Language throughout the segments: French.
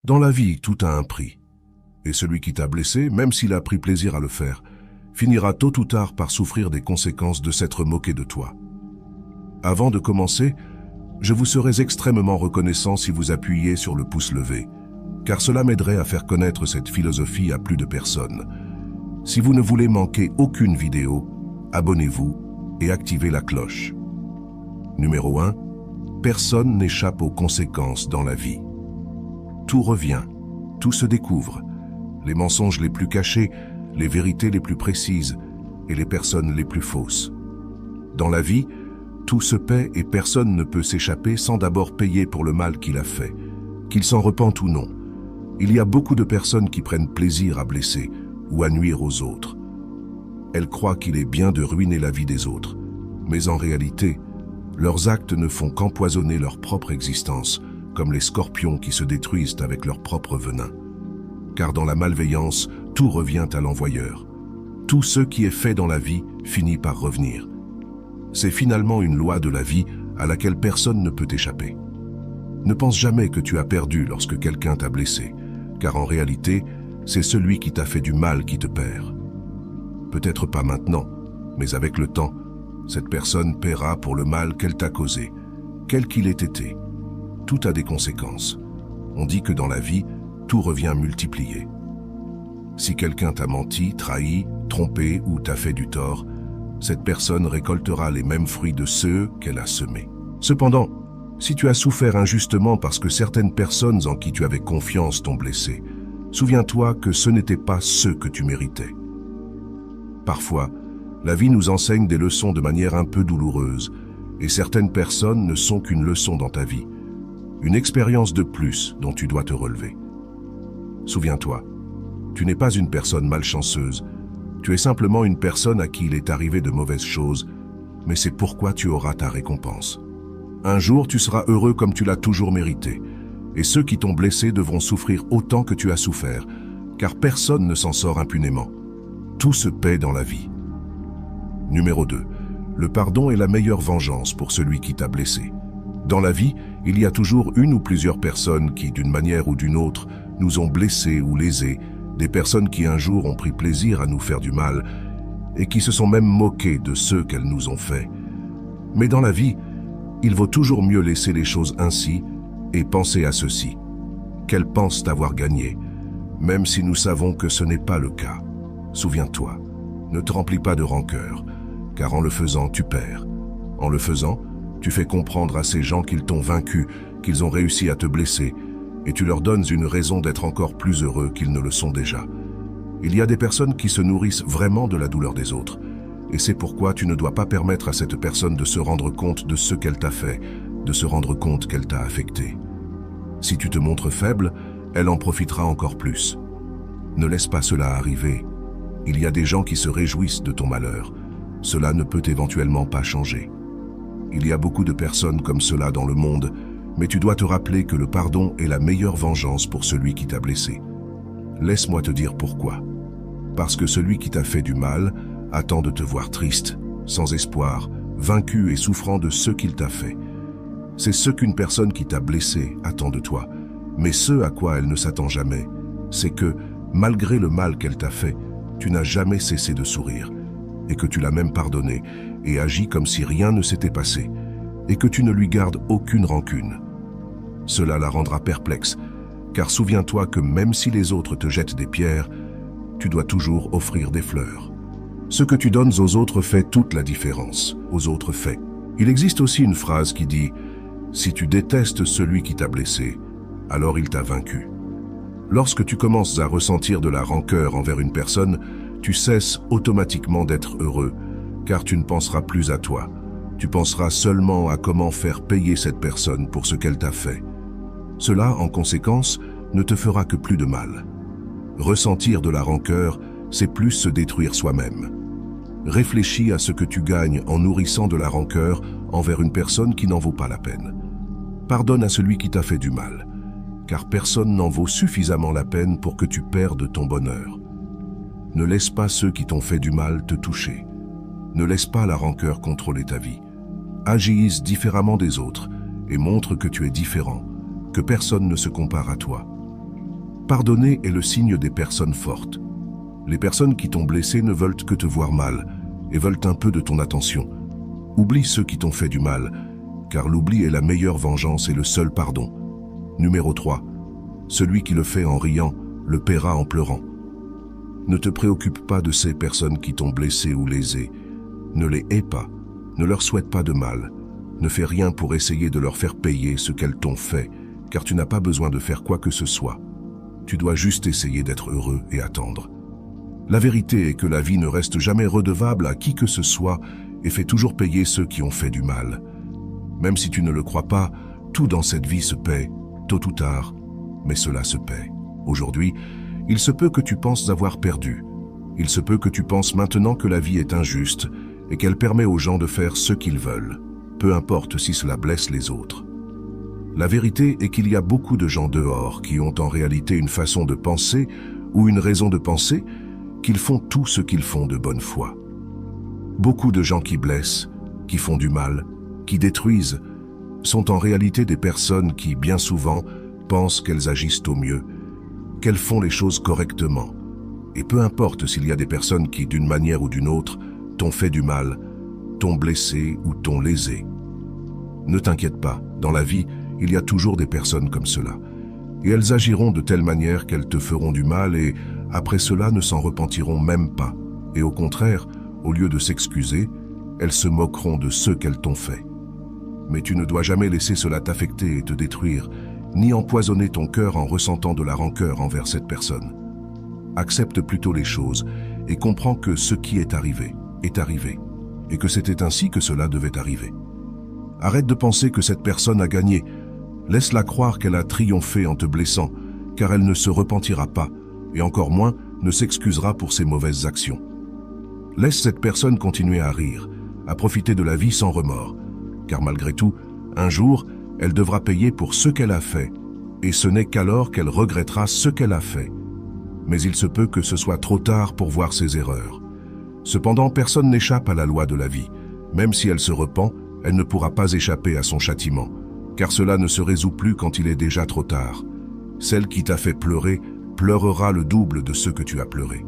Dans la vie, tout a un prix. Et celui qui t'a blessé, même s'il a pris plaisir à le faire, finira tôt ou tard par souffrir des conséquences de s'être moqué de toi. Avant de commencer, je vous serais extrêmement reconnaissant si vous appuyiez sur le pouce levé, car cela m'aiderait à faire connaître cette philosophie à plus de personnes. Si vous ne voulez manquer aucune vidéo, abonnez-vous et activez la cloche. Numéro 1. Personne n'échappe aux conséquences dans la vie. Tout revient, tout se découvre. Les mensonges les plus cachés, les vérités les plus précises et les personnes les plus fausses. Dans la vie, tout se paie et personne ne peut s'échapper sans d'abord payer pour le mal qu'il a fait, qu'il s'en repente ou non. Il y a beaucoup de personnes qui prennent plaisir à blesser ou à nuire aux autres. Elles croient qu'il est bien de ruiner la vie des autres, mais en réalité, leurs actes ne font qu'empoisonner leur propre existence, comme les scorpions qui se détruisent avec leur propre venin. Car dans la malveillance, tout revient à l'envoyeur. Tout ce qui est fait dans la vie finit par revenir. C'est finalement une loi de la vie à laquelle personne ne peut échapper. Ne pense jamais que tu as perdu lorsque quelqu'un t'a blessé, car en réalité, c'est celui qui t'a fait du mal qui te perd. Peut-être pas maintenant, mais avec le temps, cette personne paiera pour le mal qu'elle t'a causé, quel qu'il ait été. Tout a des conséquences. On dit que dans la vie, tout revient multiplié. Si quelqu'un t'a menti, trahi, trompé ou t'a fait du tort, cette personne récoltera les mêmes fruits de ceux qu'elle a semés. Cependant, si tu as souffert injustement parce que certaines personnes en qui tu avais confiance t'ont blessé, souviens-toi que ce n'était pas ceux que tu méritais. Parfois, la vie nous enseigne des leçons de manière un peu douloureuse, et certaines personnes ne sont qu'une leçon dans ta vie, une expérience de plus dont tu dois te relever. Souviens-toi, tu n'es pas une personne malchanceuse, tu es simplement une personne à qui il est arrivé de mauvaises choses, mais c'est pourquoi tu auras ta récompense. Un jour, tu seras heureux comme tu l'as toujours mérité, et ceux qui t'ont blessé devront souffrir autant que tu as souffert, car personne ne s'en sort impunément. Tout se paie dans la vie. Numéro 2. Le pardon est la meilleure vengeance pour celui qui t'a blessé. Dans la vie, il y a toujours une ou plusieurs personnes qui, d'une manière ou d'une autre, nous ont blessés ou lésés, des personnes qui un jour ont pris plaisir à nous faire du mal et qui se sont même moquées de ceux qu'elles nous ont fait. Mais dans la vie, il vaut toujours mieux laisser les choses ainsi et penser à ceci, qu'elles pensent avoir gagné, même si nous savons que ce n'est pas le cas. Souviens-toi, ne te remplis pas de rancœur, car en le faisant, tu perds. En le faisant, tu fais comprendre à ces gens qu'ils t'ont vaincu, qu'ils ont réussi à te blesser, et tu leur donnes une raison d'être encore plus heureux qu'ils ne le sont déjà. Il y a des personnes qui se nourrissent vraiment de la douleur des autres, et c'est pourquoi tu ne dois pas permettre à cette personne de se rendre compte de ce qu'elle t'a fait, de se rendre compte qu'elle t'a affecté. Si tu te montres faible, elle en profitera encore plus. Ne laisse pas cela arriver. Il y a des gens qui se réjouissent de ton malheur. Cela ne peut éventuellement pas changer. Il y a beaucoup de personnes comme cela dans le monde, mais tu dois te rappeler que le pardon est la meilleure vengeance pour celui qui t'a blessé. Laisse-moi te dire pourquoi. Parce que celui qui t'a fait du mal attend de te voir triste, sans espoir, vaincu et souffrant de ce qu'il t'a fait. C'est ce qu'une personne qui t'a blessé attend de toi, mais ce à quoi elle ne s'attend jamais, c'est que, malgré le mal qu'elle t'a fait, tu n'as jamais cessé de sourire, et que tu l'as même pardonné et agi comme si rien ne s'était passé, et que tu ne lui gardes aucune rancune. Cela la rendra perplexe, car souviens-toi que même si les autres te jettent des pierres, tu dois toujours offrir des fleurs. Ce que tu donnes aux autres fait toute la différence, aux autres faits. Il existe aussi une phrase qui dit « Si tu détestes celui qui t'a blessé, alors il t'a vaincu ». Lorsque tu commences à ressentir de la rancœur envers une personne, tu cesses automatiquement d'être heureux, car tu ne penseras plus à toi. Tu penseras seulement à comment faire payer cette personne pour ce qu'elle t'a fait. Cela, en conséquence, ne te fera que plus de mal. Ressentir de la rancœur, c'est plus se détruire soi-même. Réfléchis à ce que tu gagnes en nourrissant de la rancœur envers une personne qui n'en vaut pas la peine. Pardonne à celui qui t'a fait du mal, car personne n'en vaut suffisamment la peine pour que tu perdes ton bonheur. Ne laisse pas ceux qui t'ont fait du mal te toucher. Ne laisse pas la rancœur contrôler ta vie. Agis différemment des autres et montre que tu es différent, que personne ne se compare à toi. Pardonner est le signe des personnes fortes. Les personnes qui t'ont blessé ne veulent que te voir mal et veulent un peu de ton attention. Oublie ceux qui t'ont fait du mal, car l'oubli est la meilleure vengeance et le seul pardon. Numéro 3. Celui qui le fait en riant, le paiera en pleurant. Ne te préoccupe pas de ces personnes qui t'ont blessé ou lésé. Ne les hais pas, ne leur souhaite pas de mal. Ne fais rien pour essayer de leur faire payer ce qu'elles t'ont fait, car tu n'as pas besoin de faire quoi que ce soit. Tu dois juste essayer d'être heureux et attendre. La vérité est que la vie ne reste jamais redevable à qui que ce soit et fait toujours payer ceux qui ont fait du mal. Même si tu ne le crois pas, tout dans cette vie se paie, tôt ou tard, mais cela se paie. Aujourd'hui, il se peut que tu penses avoir perdu. Il se peut que tu penses maintenant que la vie est injuste et qu'elle permet aux gens de faire ce qu'ils veulent, peu importe si cela blesse les autres. La vérité est qu'il y a beaucoup de gens dehors qui ont en réalité une façon de penser ou une raison de penser, qu'ils font tout ce qu'ils font de bonne foi. Beaucoup de gens qui blessent, qui font du mal, qui détruisent, sont en réalité des personnes qui, bien souvent, pensent qu'elles agissent au mieux, qu'elles font les choses correctement. Et peu importe s'il y a des personnes qui, d'une manière ou d'une autre, t'ont fait du mal, t'ont blessé ou t'ont lésé. Ne t'inquiète pas, dans la vie, il y a toujours des personnes comme cela. Et elles agiront de telle manière qu'elles te feront du mal et, après cela, ne s'en repentiront même pas. Et au contraire, au lieu de s'excuser, elles se moqueront de ceux qu'elles t'ont fait. Mais tu ne dois jamais laisser cela t'affecter et te détruire, ni empoisonner ton cœur en ressentant de la rancœur envers cette personne. Accepte plutôt les choses et comprends que ce qui est arrivé, et que c'était ainsi que cela devait arriver. Arrête de penser que cette personne a gagné. Laisse-la croire qu'elle a triomphé en te blessant, car elle ne se repentira pas, et encore moins ne s'excusera pour ses mauvaises actions. Laisse cette personne continuer à rire, à profiter de la vie sans remords, car malgré tout, un jour, elle devra payer pour ce qu'elle a fait, et ce n'est qu'alors qu'elle regrettera ce qu'elle a fait. Mais il se peut que ce soit trop tard pour voir ses erreurs. Cependant, personne n'échappe à la loi de la vie. Même si elle se repent, elle ne pourra pas échapper à son châtiment, car cela ne se résout plus quand il est déjà trop tard. Celle qui t'a fait pleurer pleurera le double de ce que tu as pleuré.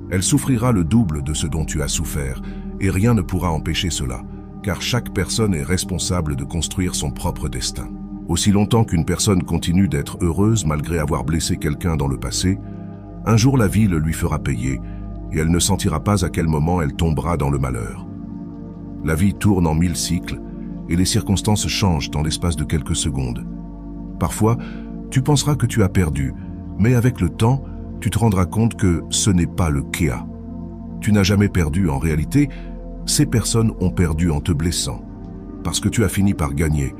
Elle souffrira le double de ce dont tu as souffert, et rien ne pourra empêcher cela, car chaque personne est responsable de construire son propre destin. Aussi longtemps qu'une personne continue d'être heureuse malgré avoir blessé quelqu'un dans le passé, un jour la vie le lui fera payer, et elle ne sentira pas à quel moment elle tombera dans le malheur. La vie tourne en 1000 cycles, et les circonstances changent dans l'espace de quelques secondes. Parfois, tu penseras que tu as perdu, mais avec le temps, tu te rendras compte que ce n'est pas le cas. Tu n'as jamais perdu en réalité, ces personnes ont perdu en te blessant, parce que tu as fini par gagner,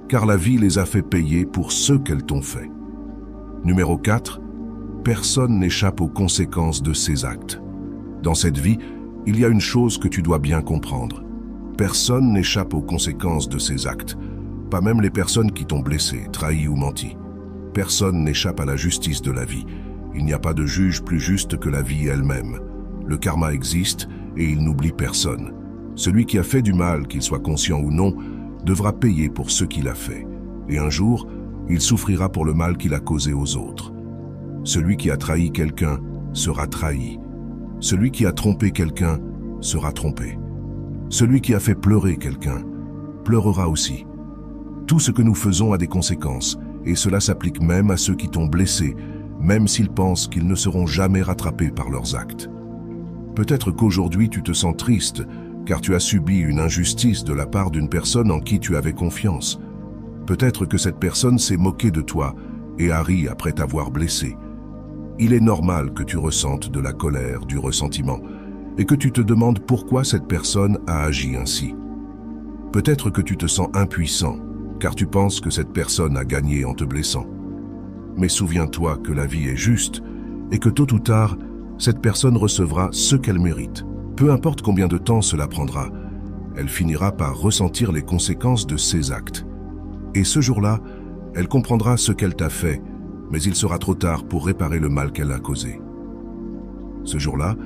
car la vie les a fait payer pour ce qu'elles t'ont fait. Numéro 4. Personne n'échappe aux conséquences de ses actes. Dans cette vie, il y a une chose que tu dois bien comprendre. Personne n'échappe aux conséquences de ses actes, pas même les personnes qui t'ont blessé, trahi ou menti. Personne n'échappe à la justice de la vie. Il n'y a pas de juge plus juste que la vie elle-même. Le karma existe et il n'oublie personne. Celui qui a fait du mal, qu'il soit conscient ou non, devra payer pour ce qu'il a fait. Et un jour, il souffrira pour le mal qu'il a causé aux autres. Celui qui a trahi quelqu'un sera trahi. Celui qui a trompé quelqu'un sera trompé. Celui qui a fait pleurer quelqu'un pleurera aussi. Tout ce que nous faisons a des conséquences, et cela s'applique même à ceux qui t'ont blessé, même s'ils pensent qu'ils ne seront jamais rattrapés par leurs actes. Peut-être qu'aujourd'hui tu te sens triste, car tu as subi une injustice de la part d'une personne en qui tu avais confiance. Peut-être que cette personne s'est moquée de toi et a ri après t'avoir blessé. Il est normal que tu ressentes de la colère, du ressentiment, et que tu te demandes pourquoi cette personne a agi ainsi. Peut-être que tu te sens impuissant, car tu penses que cette personne a gagné en te blessant. Mais souviens-toi que la vie est juste, et que tôt ou tard, cette personne recevra ce qu'elle mérite. Peu importe combien de temps cela prendra, elle finira par ressentir les conséquences de ses actes. Et ce jour-là, elle comprendra ce qu'elle t'a fait, mais il sera trop tard pour réparer le mal qu'elle a causé. Ce jour-là,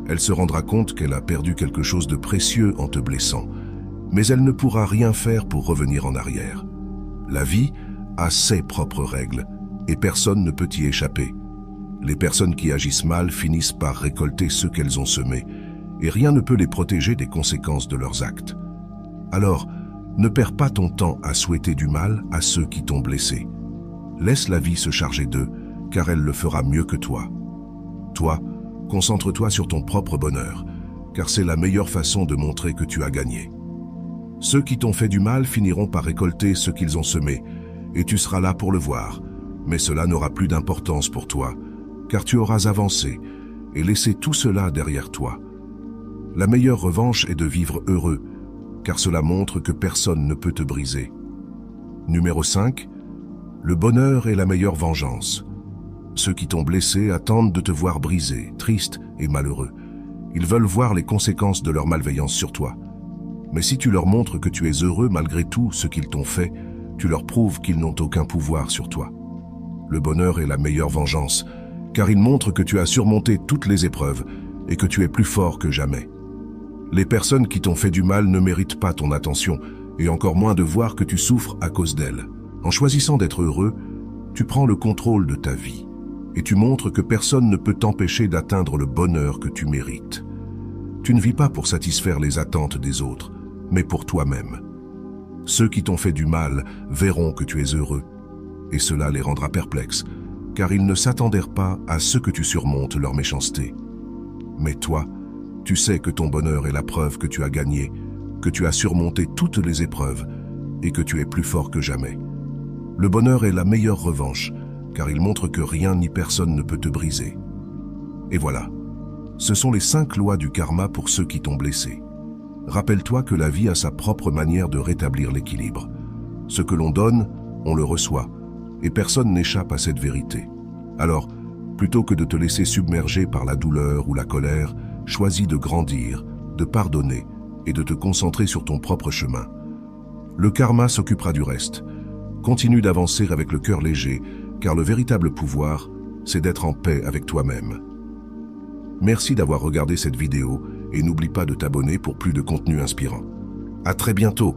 elle se rendra compte qu'elle a perdu quelque chose de précieux en te blessant, mais elle ne pourra rien faire pour revenir en arrière. La vie a ses propres règles, et personne ne peut y échapper. Les personnes qui agissent mal finissent par récolter ce qu'elles ont semé, et rien ne peut les protéger des conséquences de leurs actes. Alors, ne perds pas ton temps à souhaiter du mal à ceux qui t'ont blessé. Laisse la vie se charger d'eux, car elle le fera mieux que toi. Toi, concentre-toi sur ton propre bonheur, car c'est la meilleure façon de montrer que tu as gagné. Ceux qui t'ont fait du mal finiront par récolter ce qu'ils ont semé, et tu seras là pour le voir, mais cela n'aura plus d'importance pour toi, car tu auras avancé et laissé tout cela derrière toi. La meilleure revanche est de vivre heureux, car cela montre que personne ne peut te briser. Numéro 5. Le bonheur est la meilleure vengeance. Ceux qui t'ont blessé attendent de te voir brisé, triste et malheureux. Ils veulent voir les conséquences de leur malveillance sur toi. Mais si tu leur montres que tu es heureux malgré tout ce qu'ils t'ont fait, tu leur prouves qu'ils n'ont aucun pouvoir sur toi. Le bonheur est la meilleure vengeance, car il montre que tu as surmonté toutes les épreuves et que tu es plus fort que jamais. Les personnes qui t'ont fait du mal ne méritent pas ton attention, et encore moins de voir que tu souffres à cause d'elles. En choisissant d'être heureux, tu prends le contrôle de ta vie, et tu montres que personne ne peut t'empêcher d'atteindre le bonheur que tu mérites. Tu ne vis pas pour satisfaire les attentes des autres, mais pour toi-même. Ceux qui t'ont fait du mal verront que tu es heureux, et cela les rendra perplexes, car ils ne s'attendirent pas à ce que tu surmontes leur méchanceté. Mais toi, tu sais que ton bonheur est la preuve que tu as gagné, que tu as surmonté toutes les épreuves et que tu es plus fort que jamais. Le bonheur est la meilleure revanche, car il montre que rien ni personne ne peut te briser. Et voilà, ce sont les 5 lois du karma pour ceux qui t'ont blessé. Rappelle-toi que la vie a sa propre manière de rétablir l'équilibre. Ce que l'on donne, on le reçoit, et personne n'échappe à cette vérité. Alors, plutôt que de te laisser submerger par la douleur ou la colère, choisis de grandir, de pardonner et de te concentrer sur ton propre chemin. Le karma s'occupera du reste. Continue d'avancer avec le cœur léger, car le véritable pouvoir, c'est d'être en paix avec toi-même. Merci d'avoir regardé cette vidéo et n'oublie pas de t'abonner pour plus de contenu inspirant. À très bientôt